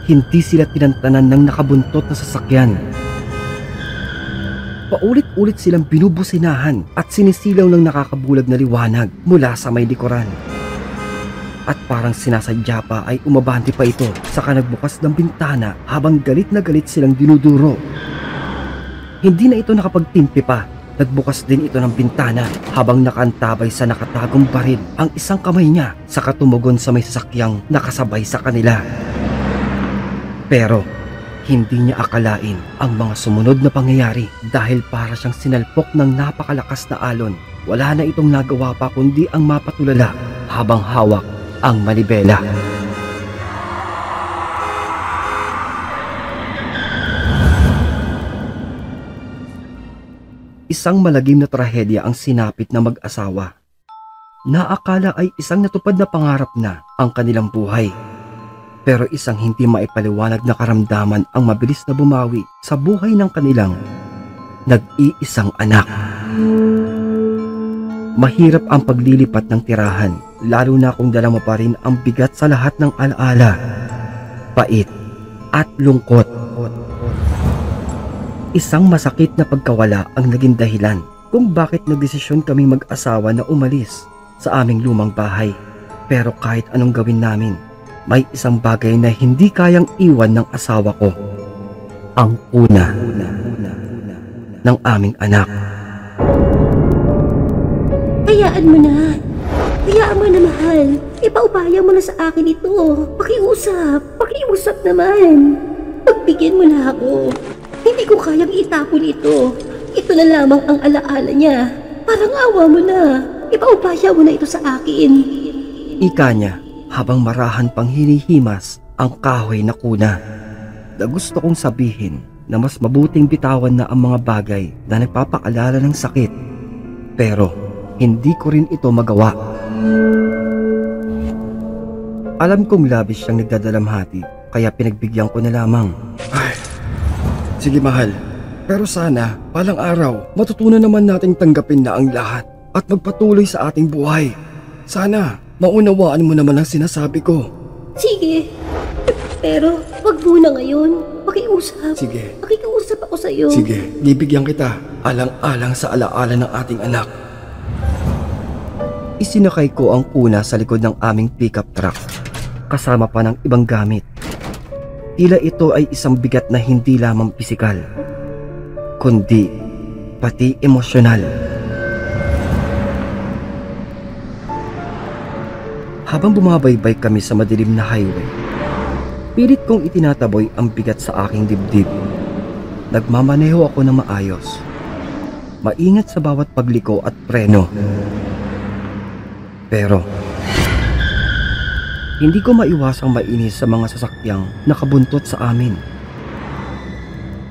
Hindi sila tinantanan ng nakabuntot na sasakyan. Paulit-ulit silang binubusinahan at sinisilaw ng nakakabulag na liwanag mula sa may likuran. At parang sinasadya pa ay umabante pa ito saka nagbukas ng bintana habang galit na galit silang dinuduro. Hindi na ito nakapagtimpi pa. Nagbukas din ito ng bintana habang nakaantabay sa nakatagong baril ang isang kamay niya sa katumugon sa may sasakyang nakasabay sa kanila. Pero hindi niya akalain ang mga sumunod na pangyayari dahil para siyang sinalpok ng napakalakas na alon. Wala na itong nagawa pa kundi ang mapatulala habang hawak ang manibela. Isang malagim na trahedya ang sinapit na mag-asawa. Naakala ay isang natupad na pangarap na ang kanilang buhay. Pero isang hindi maipaliwanag na karamdaman ang mabilis na bumawi sa buhay ng kanilang nag-iisang anak. Mahirap ang paglilipat ng tirahan, lalo na kung dala mo pa rin ang bigat sa lahat ng alaala, pait at lungkot. Isang masakit na pagkawala ang naging dahilan kung bakit nagdesisyon kaming mag-asawa na umalis sa aming lumang bahay. Pero kahit anong gawin namin, may isang bagay na hindi kayang iwan ng asawa ko. Ang una ng aming anak. Hayaan mo na. Hayaan mo na, mahal. Ipaubaya mo na sa akin ito. Pakiusap. Pakiusap naman. Pagbigyan mo na ako. Hindi ko kayang itapon ito. Ito na lamang ang alaala niya. Parang awa mo na. Ipaubaya mo na ito sa akin. Ika niya habang marahan pang hinihimas ang kahoy na kuna. Na gusto kong sabihin na mas mabuting bitawan na ang mga bagay na nagpapaalala ng sakit. Pero hindi ko rin ito magawa. Alam kong labis siyang nagdadalamhati kaya pinagbigyan ko na lamang. Ay, sige mahal, pero sana palang araw matutunan naman nating tanggapin na ang lahat at magpatuloy sa ating buhay. Sana maunawaan mo naman ang sinasabi ko. Sige, pero wag muna ngayon. Pakiusap. Sige. Pakiusap ako sa'yo. Sige, bibigyan kita alang-alang sa alaala ng ating anak. Isinakay ko ang kuna sa likod ng aming pickup truck, kasama pa ng ibang gamit. Tila ito ay isang bigat na hindi lamang pisikal, kundi pati emosyonal. Habang bumabaybay kami sa madilim na highway, pilit kong itinataboy ang bigat sa aking dibdib. Nagmamaneho ako ng maayos, maingat sa bawat pagliko at preno. Pero hindi ko maiwasang mainis sa mga sasakyang nakabuntot sa amin.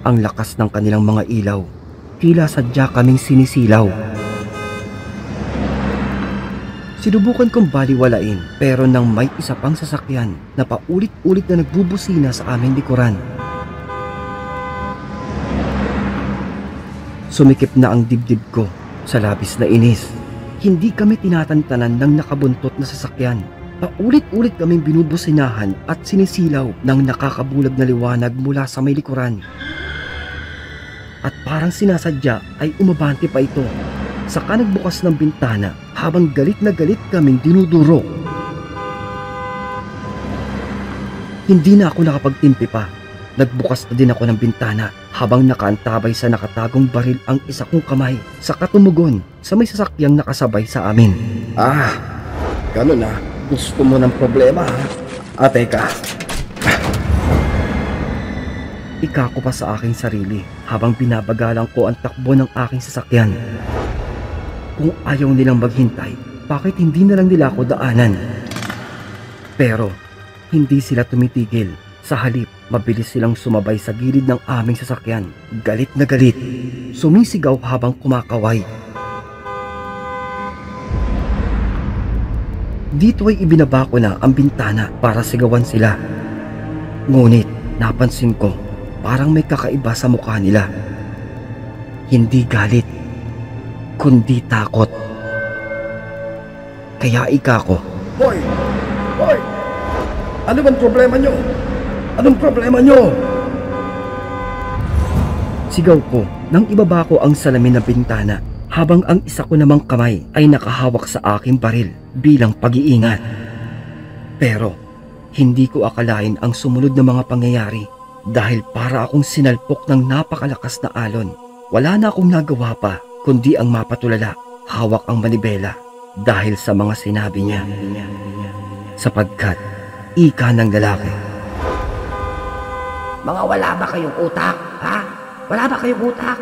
Ang lakas ng kanilang mga ilaw, tila sadya kaming sinisilaw. Sinubukan kong baliwalain pero nang may isa pang sasakyan na paulit-ulit na nagbubusina sa aming likuran. Sumikip na ang dibdib ko sa labis na inis. Hindi kami tinatantanan ng nakabuntot na sasakyan. Paulit-ulit kaming binubusinahan at sinisilaw ng nakakabulag na liwanag mula sa may likuran. At parang sinasadya ay umabante pa ito. Saka nagbukas ng bintana habang galit na galit kaming dinuduro. Hindi na ako nakapagtimpi pa. Nagbukas na din ako ng bintana habang nakaantabay sa nakatagong baril ang isa kong kamay sa katumugon sa may sasakyang nakasabay sa amin. Ah, gano'n na. Gusto mo ng problema, ha? Teka. Ika ko pa sa aking sarili habang binabagalan ko ang takbo ng aking sasakyan. Kung ayaw nilang maghintay, bakit hindi na lang nila ako daanan? Pero hindi sila tumitigil. Sa halip, mabilis silang sumabay sa gilid ng aming sasakyan. Galit na galit. Sumisigaw habang kumakaway. Dito ay ibinaba ko na ang bintana para sigawan sila. Ngunit napansin ko parang may kakaiba sa mukha nila. Hindi galit, kundi takot. Kaya ika ko. Hoy! Hoy! Ano bang problema nyo? Anong problema nyo? Sigaw ko nang ibaba ko ang salamin ng bintana habang ang isa ko namang kamay ay nakahawak sa aking baril bilang pag-iingat. Pero hindi ko akalain ang sumunod na mga pangyayari dahil para akong sinalpok ng napakalakas na alon. Wala na akong nagawa pa kundi ang mapatulala, hawak ang manibela dahil sa mga sinabi niya. Sapagkat ika ng lalaki. Mga wala ba kayong utak, ha? Wala ba kayong utak?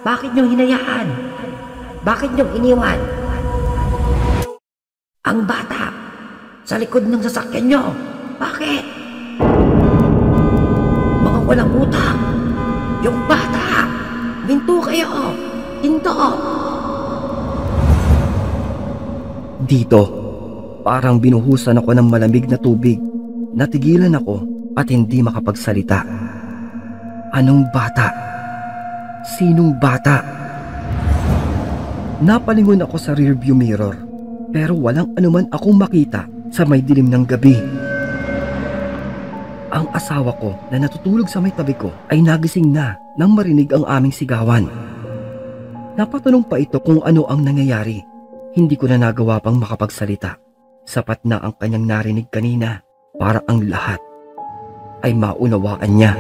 Bakit nyo hinayaan? Bakit nyo iniwan? Ang bata sa likod ng sasakyan nyo. Bakit? Mga walang utak. Yung bata. Hinto kayo. Hinto. Dito, parang binuhusan ako ng malamig na tubig. Natigilan ako at hindi makapagsalita. Anong bata? Sinong bata? Napalingon ako sa rearview mirror pero walang anuman akong makita sa may dilim ng gabi. Ang asawa ko na natutulog sa may tabi ko ay nagising na nang marinig ang aming sigawan. Napatanong pa ito kung ano ang nangyayari. Hindi ko na nagawa pang makapagsalita. Sapat na ang kanyang narinig kanina para ang lahat ay maunawaan niya.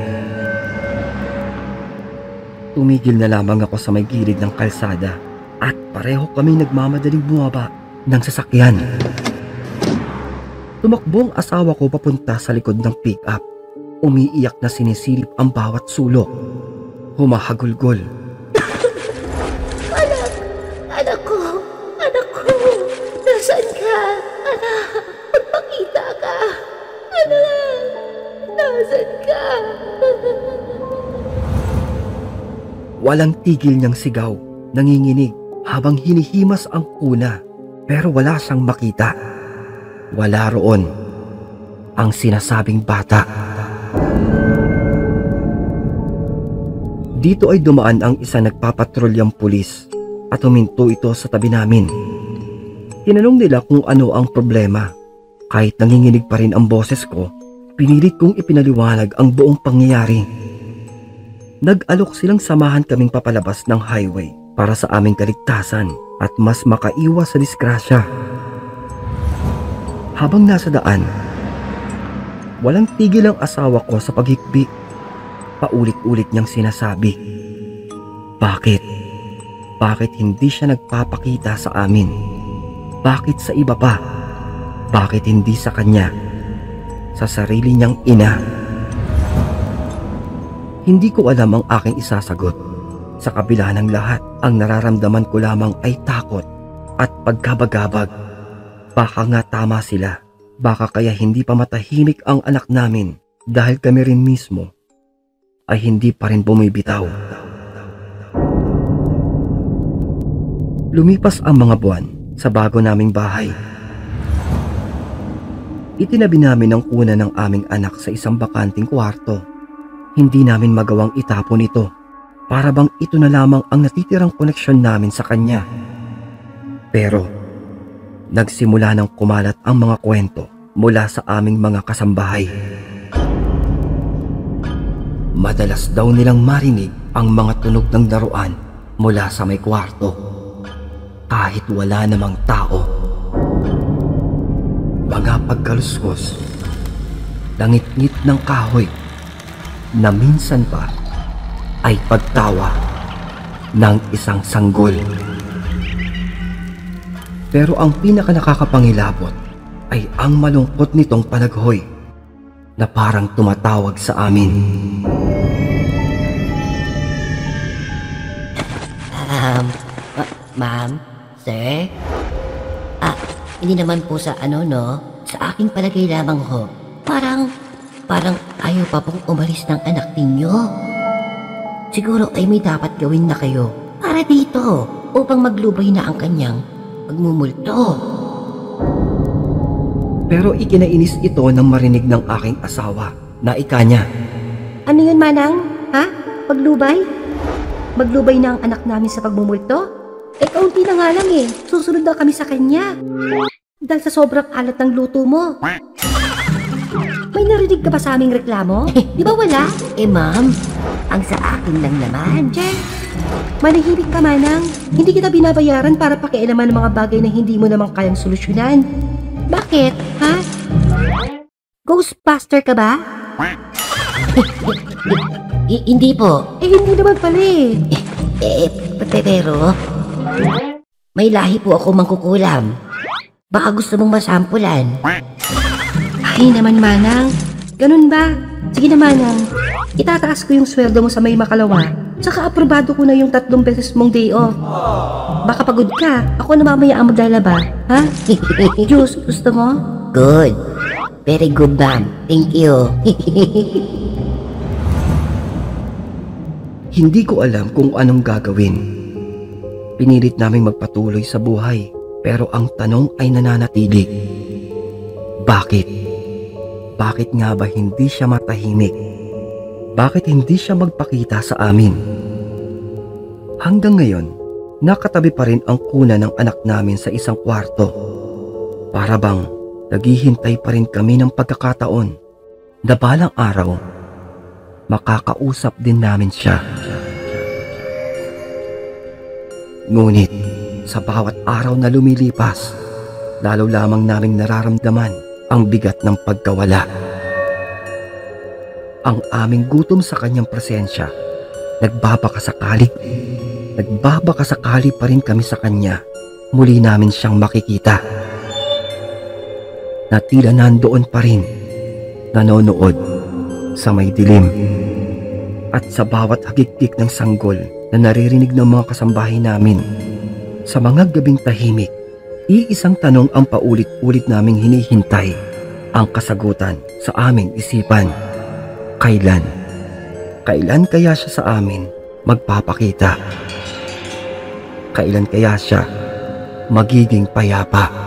Tumigil na lamang ako sa may gilid ng kalsada at pareho kami nagmamadaling bumaba ng sasakyan. Tumakbo ang asawa ko papunta sa likod ng pick-up. Umiiyak na sinisilip ang bawat sulok. Humahagulgol. Anak ko, nasaan ka? Anak, magpakita ka. Anak, nasaan ka? Walang tigil niyang sigaw, nanginginig habang hinihimas ang kuna pero wala siyang makita. Wala roon ang sinasabing bata. Dito ay dumaan ang isa nagpapatrolyang pulis at huminto ito sa tabi namin. Tinanong nila kung ano ang problema. Kahit nanginginig pa rin ang boses ko, pinilit kong ipinaliwanag ang buong pangyayari. Nag-alok silang samahan kaming papalabas ng highway para sa aming kaligtasan at mas makaiwas sa disgrasya. Habang nasa daan, walang tigil ang asawa ko sa paghikbi. Paulit-ulit niyang sinasabi, Bakit? Bakit hindi siya nagpapakita sa amin? Bakit sa iba pa? Bakit hindi sa kanya? Sa sarili niyang ina? Hindi ko alam ang aking isasagot. Sa kabila ng lahat, ang nararamdaman ko lamang ay takot at pagkabagabag. Baka nga tama sila. Baka kaya hindi pa matahimik ang anak namin dahil kami rin mismo ay hindi pa rin bumibitaw. Lumipas ang mga buwan sa bago naming bahay. Itinabi namin ang kuna ng aming anak sa isang bakanting kwarto. Hindi namin magawang itapon ito. Para bang ito na lamang ang natitirang koneksyon namin sa kanya. Pero nagsimula ng kumalat ang mga kwento mula sa aming mga kasambahay. Madalas daw nilang marinig ang mga tunog ng laruan mula sa may kwarto. Kahit wala namang tao. Mga pagkaluskos, langit-ngit ng kahoy, na minsan pa ay pagtawa ng isang sanggol. Pero ang pinaka nakakapangilabot ay ang malungkot nitong panaghoy na parang tumatawag sa amin. Ma'am, sir? Hindi naman po sa sa aking palagay lamang ho. Parang ayaw pa pong umalis ng anak ninyo. Siguro ay may dapat gawin na kayo para dito upang maglubay na ang kanyang pagmumulto. Pero ikinainis ito nang marinig ng aking asawa na ika niya. Ano yun, Manang? Ha? Paglubay? Maglubay na ang anak namin sa pagmumulto? Kaunti na nga lang eh. Susunod na kami sa kanya. Dahil sa sobrang alat ng luto mo. May May narinig ka pa sa aming reklamo? Di ba wala? Ma'am, ang sa akin lang naman. Jen, manahimik ka manang. Hindi kita binabayaran para pakialaman ng mga bagay na hindi mo naman kayang solusyonan. Bakit? Ha? Ghostbuster ka ba? Hindi po. Hindi naman pala eh. Pero may lahi po ako mangkukulam. Baka gusto mong masampulan. Ay naman manang. Ganun ba? Sige na manang. Itataas ko yung sweldo mo sa may Makalawa. Tsaka aprobado ko na yung 3 beses mong day off. Baka pagod ka. Ako na mamaya ang maglalaba. Ha? Juice, gusto mo? Good. Very good, ma'am. Thank you. Hindi ko alam kung anong gagawin. Pinilit naming magpatuloy sa buhay, pero ang tanong ay nananatili. Bakit? Bakit nga ba hindi siya matahimik? Bakit hindi siya magpakita sa amin? Hanggang ngayon, nakatabi pa rin ang kuna ng anak namin sa isang kwarto. Para bang naghihintay pa rin kami ng pagkakataon na balang araw, makakausap din namin siya. Ngunit sa bawat araw na lumilipas, lalo lamang naming nararamdaman ang bigat ng pagkawala. Ang aming gutom sa kanyang presensya, nagbabakasakali pa rin kami sa kanya. Muli namin siyang makikita na tila nandoon pa rin, nanonood sa may dilim. At sa bawat hagikik ng sanggol na naririnig ng mga kasambahay namin, sa mga gabing tahimik, iisang tanong ang paulit-ulit naming hinihintay, ang kasagutan sa aming isipan. Kailan? Kailan kaya siya sa amin magpapakita? Kailan kaya siya magiging payapa?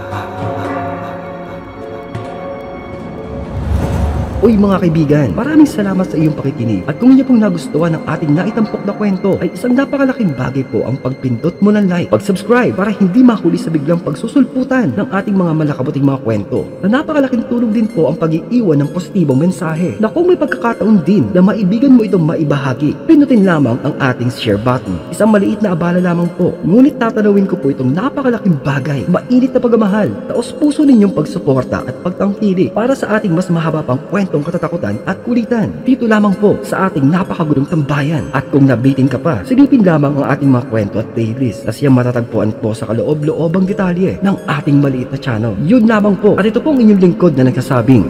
Uy mga kaibigan, maraming salamat sa iyong pakikinig. At kung inyo pong nagustuhan ng ating naitampok na kwento, ay isang napakalaking bagay po ang pagpindot mo ng like, pag-subscribe para hindi mahuli sa biglang pagsusulputan ng ating mga malakabuting mga kwento. Na napakalaking tulong din po ang pag-iiwan ng positibong mensahe na kung may pagkakataon din na maibigan mo itong maibahagi, pinutin lamang ang ating share button. Isang maliit na abala lamang po, ngunit tatanawin ko po itong napakalaking bagay, mainit na pagmamahal, taos puso ninyong pagsuporta at pagtangkili para sa ating mas mahaba pang kwentong katatakutan at kulitan. Dito lamang po sa ating napakagulong tambayan. At kung nabitin ka pa, silipin lamang ang ating mga kwento at playlist na siyang matatagpuan po sa kaloob-loobang detalye ng ating maliit na channel. Yun lamang po. At ito pong inyong lingkod na nagsasabing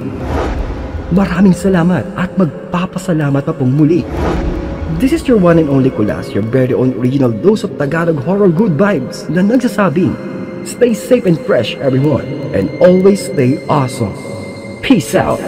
maraming salamat at magpapasalamat pa pong muli. This is your one and only Kulas, your very own original dose of Tagalog horror good vibes na nagsasabing stay safe and fresh everyone and always stay awesome. Peace out.